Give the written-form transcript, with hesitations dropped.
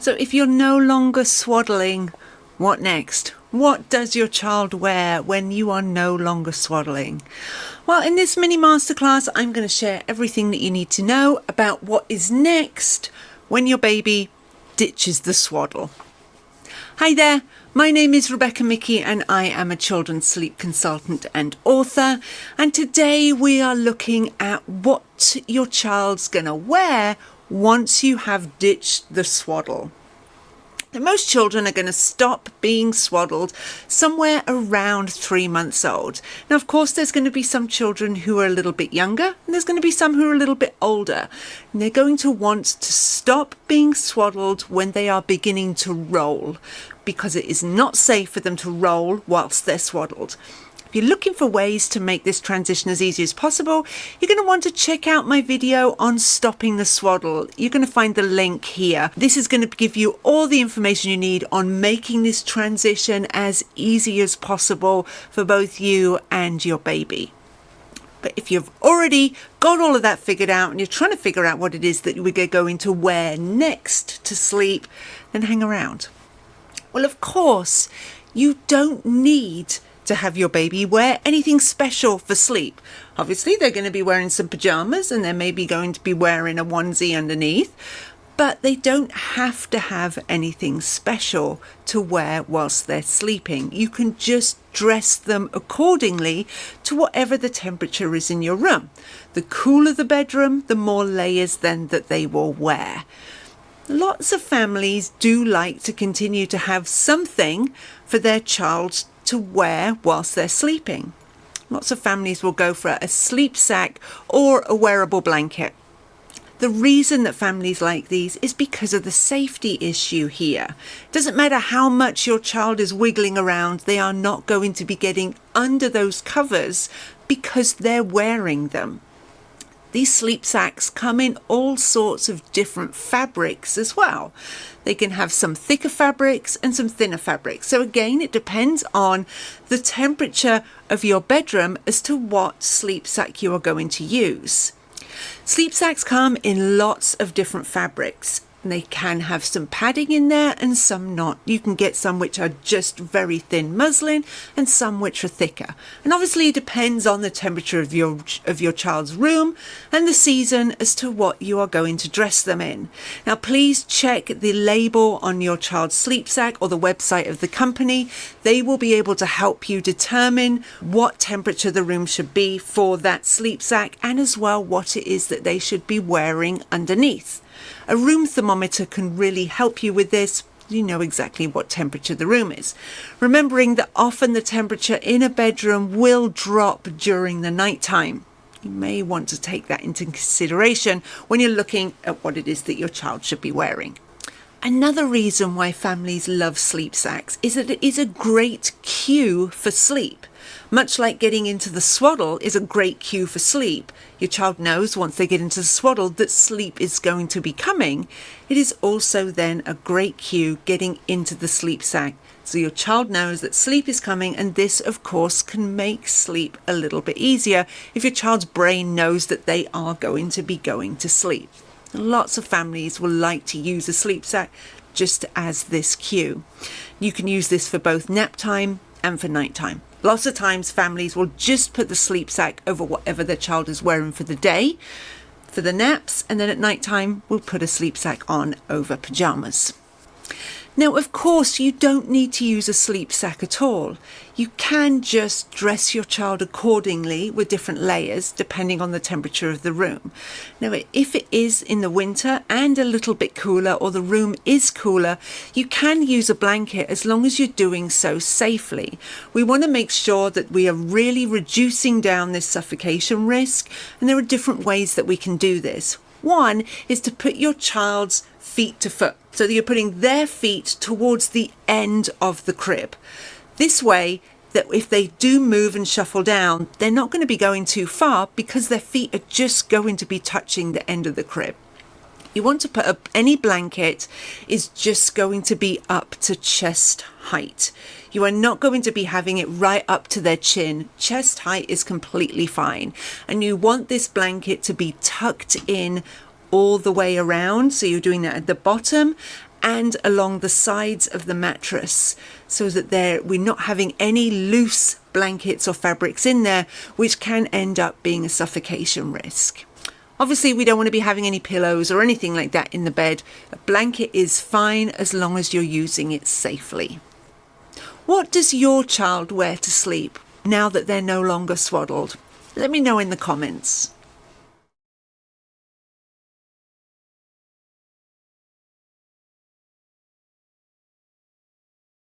So if you're no longer swaddling, what next? What does your child wear when you are no longer swaddling? Well, in this mini masterclass, I'm going to share everything that you need to know about what is next when your baby ditches the swaddle. Hi there, my name is Rebecca Mickey and I am a children's sleep consultant and author. And today we are looking at what your child's going to wear once you have ditched the swaddle. Now, most children are going to stop being swaddled somewhere around 3 months old. Now, of course, there's going to be some children who are a little bit younger, and there's going to be some who are a little bit older. And they're going to want to stop being swaddled when they are beginning to roll, because it is not safe for them to roll whilst they're swaddled. If you're looking for ways to make this transition as easy as possible, you're going to want to check out my video on stopping the swaddle. You're going to find the link here. This is going to give you all the information you need on making this transition as easy as possible for both you and your baby. But if you've already got all of that figured out and you're trying to figure out what it is that we're going to wear next to sleep, then hang around. Well, of course, you don't need to have your baby wear anything special for sleep. Obviously, they're going to be wearing some pajamas and they're maybe going to be wearing a onesie underneath, but they don't have to have anything special to wear whilst they're sleeping. You can just dress them accordingly to whatever the temperature is in your room. The cooler the bedroom, the more layers then that they will wear. Lots of families do like to continue to have something for their child to wear whilst they're sleeping. Lots of families will go for a sleep sack or a wearable blanket. The reason that families like these is because of the safety issue here. It doesn't matter how much your child is wiggling around, they are not going to be getting under those covers because they're wearing them. These sleep sacks come in all sorts of different fabrics as well. They can have some thicker fabrics and some thinner fabrics. So again, it depends on the temperature of your bedroom as to what sleep sack you are going to use. Sleep sacks come in lots of different fabrics. They can have some padding in there and some not. You can get some which are just very thin muslin and some which are thicker. And obviously it depends on the temperature of your child's room and the season as to what you are going to dress them in. Now please check the label on your child's sleep sack or the website of the company. They will be able to help you determine what temperature the room should be for that sleep sack and as well what it is that they should be wearing underneath. A room thermometer can really help you with this. You know exactly what temperature the room is. Remembering that often the temperature in a bedroom will drop during the night time. You may want to take that into consideration when you're looking at what it is that your child should be wearing. Another reason why families love sleep sacks is that it is a great cue for sleep. Much like getting into the swaddle is a great cue for sleep. Your child knows once they get into the swaddle that sleep is going to be coming. It is also then a great cue getting into the sleep sack. So your child knows that sleep is coming, and this of course can make sleep a little bit easier if your child's brain knows that they are going to be going to sleep. Lots of families will like to use a sleep sack just as this cue. You can use this for both nap time and for night time. Lots of times families will just put the sleep sack over whatever their child is wearing for the day, for the naps, and then at night time we'll put a sleep sack on over pajamas. Now, of course, you don't need to use a sleep sack at all. You can just dress your child accordingly with different layers depending on the temperature of the room. Now, if it is in the winter and a little bit cooler or the room is cooler, you can use a blanket as long as you're doing so safely. We want to make sure that we are really reducing down this suffocation risk, and there are different ways that we can do this. One is to put your child's feet to foot, so that you're putting their feet towards the end of the crib. This way, that if they do move and shuffle down, they're not going to be going too far because their feet are just going to be touching the end of the crib. You want to put up any blanket is just going to be up to chest height. You are not going to be having it right up to their chin. Chest height is completely fine. And you want this blanket to be tucked in all the way around. So you're doing that at the bottom and along the sides of the mattress, so that we're not having any loose blankets or fabrics in there, which can end up being a suffocation risk. Obviously, we don't want to be having any pillows or anything like that in the bed. A blanket is fine as long as you're using it safely. What does your child wear to sleep now that they're no longer swaddled? Let me know in the comments.